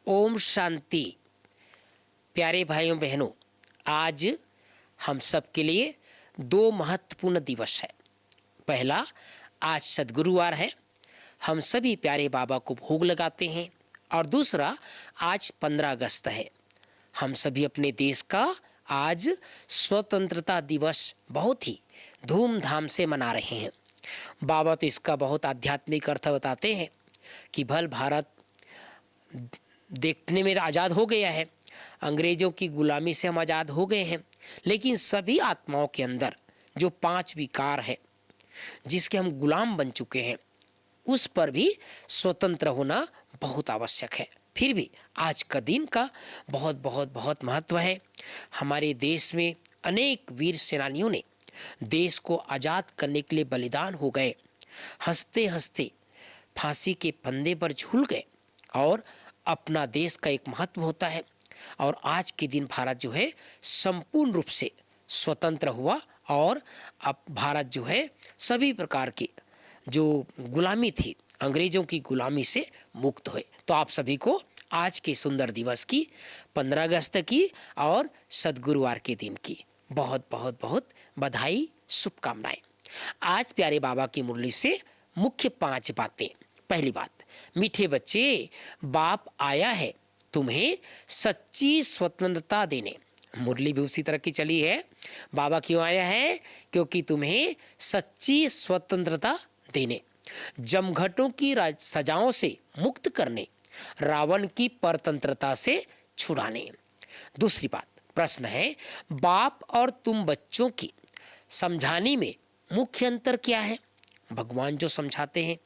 ओम शांति। प्यारे भाइयों बहनों, आज हम सब के लिए दो महत्वपूर्ण दिवस है। पहला, आज सद्गुरुवार है, हम सभी प्यारे बाबा को भोग लगाते हैं। और दूसरा, आज 15 अगस्त है, हम सभी अपने देश का आज स्वतंत्रता दिवस बहुत ही धूमधाम से मना रहे हैं। बाबा तो इसका बहुत आध्यात्मिक अर्थ बताते हैं कि भल भारत देखने में आज़ाद हो गया है, अंग्रेजों की गुलामी से हम आज़ाद हो गए हैं, लेकिन सभी आत्माओं के अंदर जो 5 विकार है जिसके हम गुलाम बन चुके हैं, उस पर भी स्वतंत्र होना बहुत आवश्यक है। फिर भी आज का दिन का बहुत बहुत बहुत महत्व है। हमारे देश में अनेक वीर सेनानियों ने देश को आज़ाद करने के लिए बलिदान हो गए, हंसते हंसते फांसी के फंदे पर झूल गए। और अपना देश का एक महत्व होता है, और आज के दिन भारत जो है संपूर्ण रूप से स्वतंत्र हुआ और अब भारत जो है सभी प्रकार की जो गुलामी थी, अंग्रेजों की गुलामी से मुक्त हुए। तो आप सभी को आज के सुंदर दिवस की, 15 अगस्त की और सद्गुरुवार के दिन की बहुत बहुत बहुत बधाई, शुभकामनाएं। आज प्यारे बाबा की मुरली से मुख्य 5 बातें। पहली बात, मीठे बच्चे, बाप आया है तुम्हें सच्ची स्वतंत्रता देने। मुरली भी उसी तरह की चली है। बाबा क्यों आया है? क्योंकि तुम्हें सच्ची स्वतंत्रता देने, जमघटों की सजाओं से मुक्त करने, रावण की परतंत्रता से छुड़ाने। दूसरी बात, प्रश्न है, बाप और तुम बच्चों की समझाने में मुख्य अंतर क्या है? भगवान जो समझाते हैं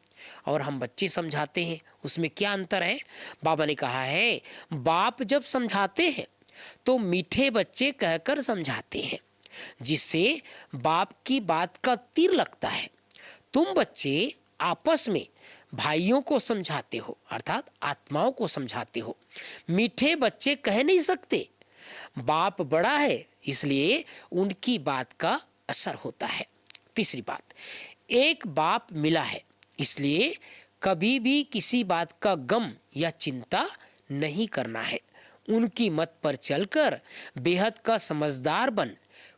और हम बच्चे समझाते हैं, उसमें क्या अंतर है? बाबा ने कहा है, बाप जब समझाते हैं तो मीठे बच्चे कहकर समझाते हैं, जिससे बाप की बात का तीर लगता है। तुम बच्चे आपस में भाइयों को समझाते हो, अर्थात आत्माओं को समझाते हो। मीठे बच्चे कह नहीं सकते, बाप बड़ा है इसलिए उनकी बात का असर होता है। तीसरी बात, एक बाप मिला है इसलिए कभी भी किसी बात का गम या चिंता नहीं करना है। उनकी मत पर चलकर बेहद का समझदार बन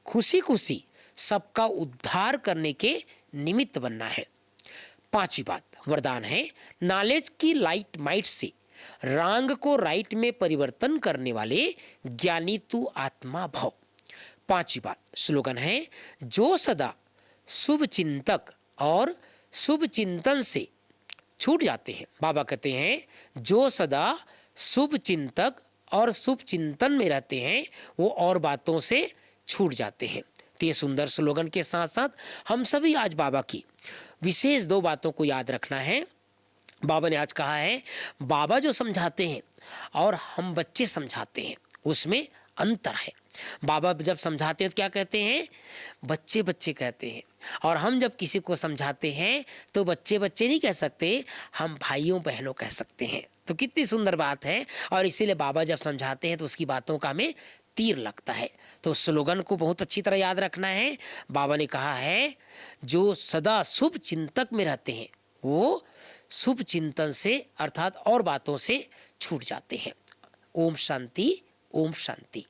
खुशी खुशी सबका उद्धार करने के निमित्त बनना है। पांचवी बात, वरदान है, नॉलेज की लाइट माइट से रंग को राइट में परिवर्तन करने वाले ज्ञानी तू आत्मा भव। पांचवी बात, स्लोगन है, जो सदा शुभ चिंतक और शुभ चिंतन से छूट जाते हैं। बाबा कहते हैं, जो सदा शुभ चिंतक और शुभ चिंतन में रहते हैं वो और बातों से छूट जाते हैं। तो ये सुंदर स्लोगन के साथ साथ हम सभी आज बाबा की विशेष 2 बातों को याद रखना है। बाबा ने आज कहा है, बाबा जो समझाते हैं और हम बच्चे समझाते हैं उसमें अंतर है। बाबा जब समझाते हैं तो क्या कहते हैं? बच्चे बच्चे कहते हैं। और हम जब किसी को समझाते हैं तो बच्चे बच्चे नहीं कह सकते, हम भाइयों बहनों कह सकते हैं। तो कितनी सुंदर बात है। और इसीलिए बाबा जब समझाते हैं तो उसकी बातों का हमें तीर लगता है। तो स्लोगन को बहुत अच्छी तरह याद रखना है। बाबा ने कहा है, जो सदा शुभ चिंतक में रहते हैं वो शुभ चिंतन से अर्थात और बातों से छूट जाते हैं। ओम शांति, ओम शांति।